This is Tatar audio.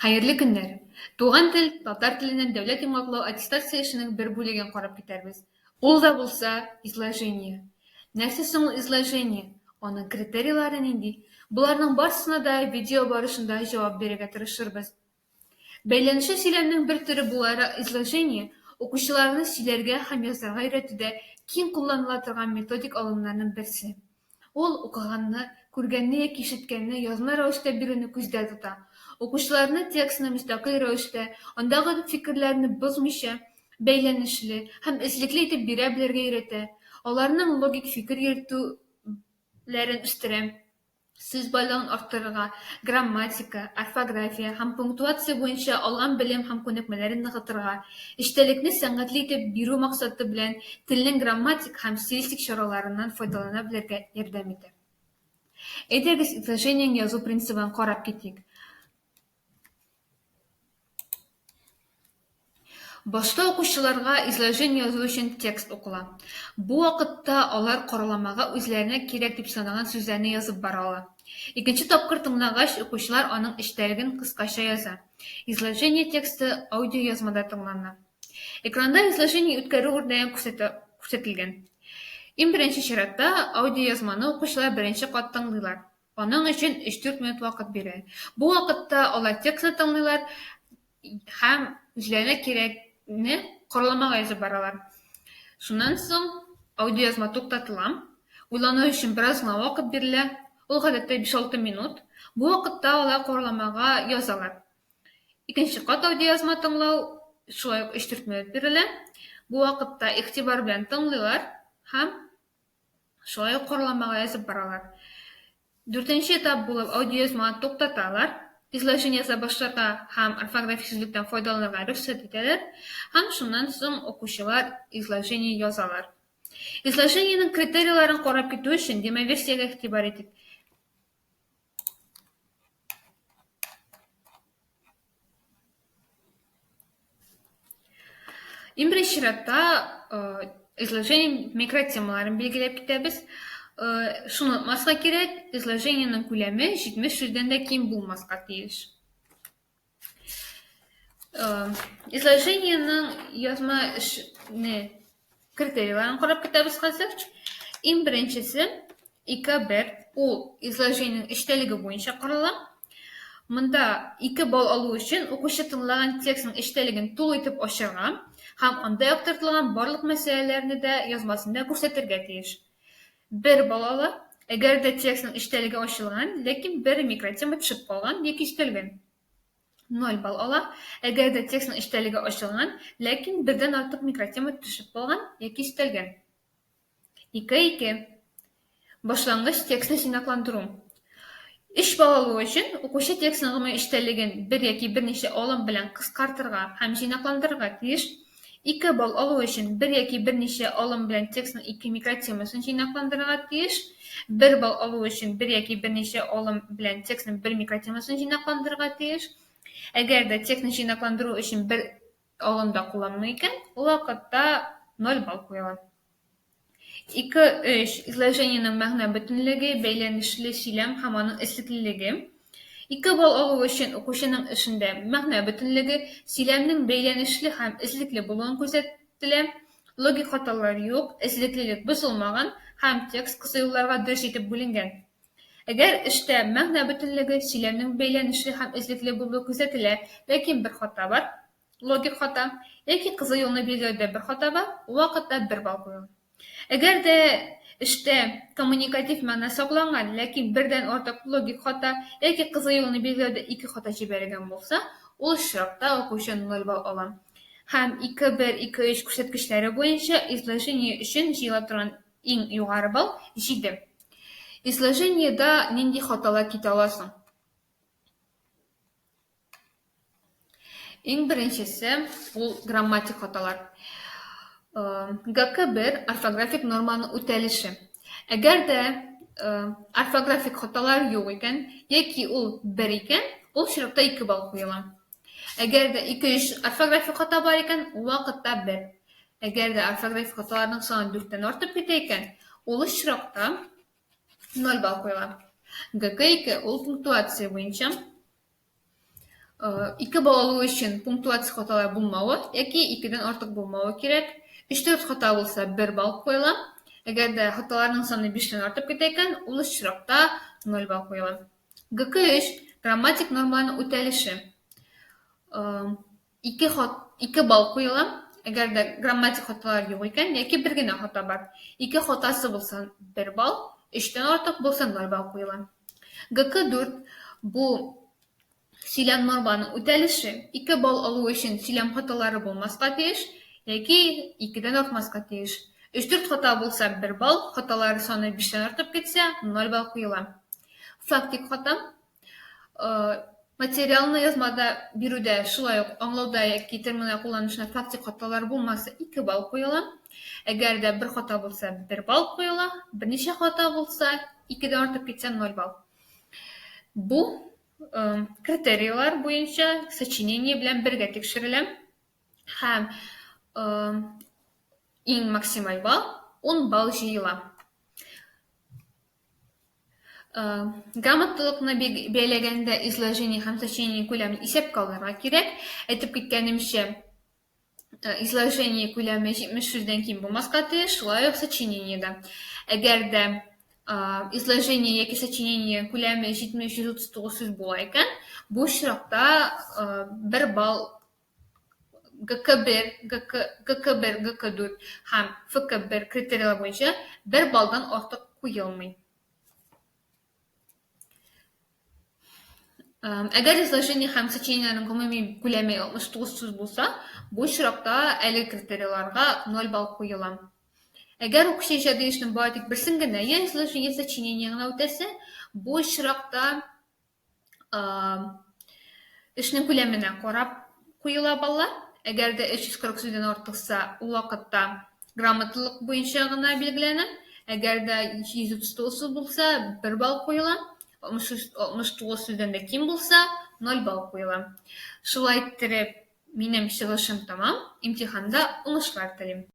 Хәерле көннәр! Туган тел, татар теленең дәүләт йомгаклау аттестация эшенең бер бүлеген карап китәрбез. Ул да булса изложение. Нәрсә соң ул изложение? Аның критерийлары нинди? Буларның барысына да видео барышында җавап бирергә тырышырбыз. Бәйләнешле сөйләмнең бер төре буларак изложение укучыларны сөйләргә һәм язарга өйрәтүдә киң кулланыла торган методик алымнарның берсе. Ул укыганны, күргәнне яки ишеткәнне язма рәвештә бирүне күздә тота. Укучыларны текстны мөстәкыйль рәвештә, андагы фикерләрне бозмыйча, бәйләнешле һәм эзлекле итеп бирә белергә өйрәтә. Аларның логик фикер йөртүләрен үстерә. Сүз байлыгын арттырырга, грамматика, орфография һәм пунктуация буенча алган белем һәм күнекмәләрен ныгытырга, эчтәлекне сәнгатьле итеп бирү максаты белән телнең грамматик һәм стилистик чараларыннан файдалана белергә ярдәм итә. Әйдәгез изложениең язу принцибын карап китик. Башта укучыларга изложение язу өчен текст укыла. Бу вакытта алар караламага үзләренә кирәк дип санаган сүзләрне язып бара. Икенче тапкыр тыңлагач, укучылар аның эчтәлеген кыскача яза. Изложение тексты аудио язмада тыңлана. Экранда изложение үткәрү үрнәге күрсәтелгән. Иң беренче чиратта аудио язманы укучылар беренче кат тыңлыйлар. Аның өчен 3-4 минут вакыт бирә. Бу вакытта алар текстны тыңлыйлар һәм үзләренә кирәкне караламага язып баралар. Шуннан соң аудио язма туктатыла. Уйлану өчен бераз гына вакыт бирелә. Ул гадәттә 5-6 минут. Бу вакытта алар караламага язалар. Икенче кат аудио язма тыңлау шулай ук 3-4 минут бирелә. Бу вакытта игътибар белән тыңлыйлар һәм шулай ук караламага язып баралар. Дүртенче этап булып аудио язманы туктаталар. Изложение яза башларга һәм орфографик сүзлектән файдаланырга рөхсәт итәләр һәм шуннан соң укучылар изложение язалар. Изложениенең критерийларын карап китү өчен демоверсиягә игътибар итик. Иң беренче чиратта изложение микротемаларын билгеләп китәбез. Шуны унутмаска кирәк, изложениенең күләме 70 сүздән дә ким булмаска тиеш. Изложениенең язма критерийларын карап китәбез хәзер. Иң беренчесе 2-1, ул изложениенең эчтәлеге буенча карала. Монда 2 балл алу өчен укучы тыңлаган текстның эчтәлеген тулы итеп ачарга һәм анда яктыртылган барлык мәсьәләләрне дә язмасында күрсәтергә тиеш. 1 балл ала, әгәр дә текстның эчтәлеге ачылган, ләкин бер микротема төшеп калган яки өстәлгән. 0 балл ала, әгәр дә текстның эчтәлеге ачылган, ләкин бердән артык микротема төшеп калган яки өстәлгән. 2-2. Башлангыч текстны сыйнакландыру. 3 балл алу өчен укучы текстның гомум эчтәлеген бер яки берничә алым белән кыскартырга һәм сыйнакландырырга тиеш. 2 балл алу өчен бер яки берничә алым белән текстның 2 микротемасын сыйнакландырырга тиеш. 1 балл алу өчен бер яки берничә алым белән текстның 1 микротемасын сыйнакландырырга тиеш. Әгәр дә текстны сыйнакландыру өчен бер алым да кулланылмый икән, ул вакытта 0 балл куела. 2-3. Изложениенең мәгънә бөтенлеге, бәйләнешле сөйләм һәм аның эзлеклелеге. 2 балл алу өчен укучының эшендә мәгънә бөтенлеге, сөйләмнең бәйләнешле һәм эзлекле булуын күрсәтелә. Логик хаталар юк, эзлеклелек бозылмаган һәм текст кыса юлларга дөрес итеп бүленгән. Әгәр эштә мәгънә бөтенлеге, сөйләмнең бәйләнешле һәм эзлекле булуы күрсәтелә, ләкин бер хата бар, логик хата, яки кызыл юлны билгеләүдә бер хата бар, ул вакытта 1 балл куела. Әгәр дә эштә коммуникатив мәгънә сакланган, ләкин бердән артык логик хата яки кызыл юлны билгеләүдә 2 хата җибәрелгән булса, ул чиратта укучы 0 балл ала. Һәм 2-1, 2-3 күрсәткечләре буенча изложение өчен җыела торган иң югары балл 7. Изложениеда нинди хаталар китә аласың? Иң беренчесе ул грамматик хаталар. ГК1 орфографик норманы үтәлеше. Әгәр дә орфографик хаталар юк икән, яки ул 1 икән, ул чиратта 2 балл куела. Әгәр дә 2-3 орфографик хата бар икән, ул вакытта 1. Әгәр дә орфографик хаталарның саны 4-тән артып китә икән, ул чиратта 0 балл куела. ГК2 ул пунктуация буенча. 2 bal alуу için punktuatsiya hatalar bulmalı, yoki 2'den artık bulmalı gerek. 3-4 hata bulsa 1 bal koyulan. Eğer de hataların sanı 5'ten artıp giderken, ул очракта 0 bal koyulan. GK3 grammatik normalarının ötelişi. 2 bal koyulan. Eğer de grammatik hatalar yok iken, yoki bir gene hata var. 2 hatası bulsa 1 bal, 3'ten artık bulsa 0 bal koyulan. GK4 bu söylem normalarının ötelişi. 2 bal aluu için söylem hataları bulmaska tiyиш, yoki 2'den artmaska tiyиш. 3-4 hata bulsa 1 bal, hataları sanı 5'ten artıp gitse 0 bal koyulan. Фактик hata. Материалны язмада бирүдә, шулай ук аңлауда яки терминал кулланышында фактик хаталар булмаса 2 бал куела. Әгәр дә 1 хата булса 1 бал куела, берничә хата булса 2-дән артып китсә 0 бал. Бу критерийлар буенча сочинение белән бергә тикшерелә. Һәм иң максималь бал 10 бал җыела. Грамоталыкны бәйләгәндә изложение һәм сочинение күләмен исәпкә алырга кирәк. Әйтеп киткәнемчә, изложение күләме 70 сүздән ким булмаска тиеш, шулай ук сочинение да. Әгәр дә изложение яки сочинение күләме 70-139 сүз була икән, бу очракта 1 бал GK1, GK4 һәм FK1 критерийлар буенча 1 балдан артык куелмый. Әгәр изложение һәм сочинениенең гомуми күләме 69 сүз булса, бу очракта әле критерийларга 0 бал куела. Әгәр укучы иҗади эшнең бары тик берсен генә, я изложение сочинение генә үтәсә, бу очракта эшнең күләменә карап куела баллар. Әгәр дә 340 сүздән артыкса, ул вакытта грамоталык буенча гына билгеләнә. Әгәр дә 139 сүз булса, 1 бал куела. 69 сүздән дә ким булса, 0 бал куела. Шулай иттереп, минем чыгышым тамам. Имтиханда уңышлар телим.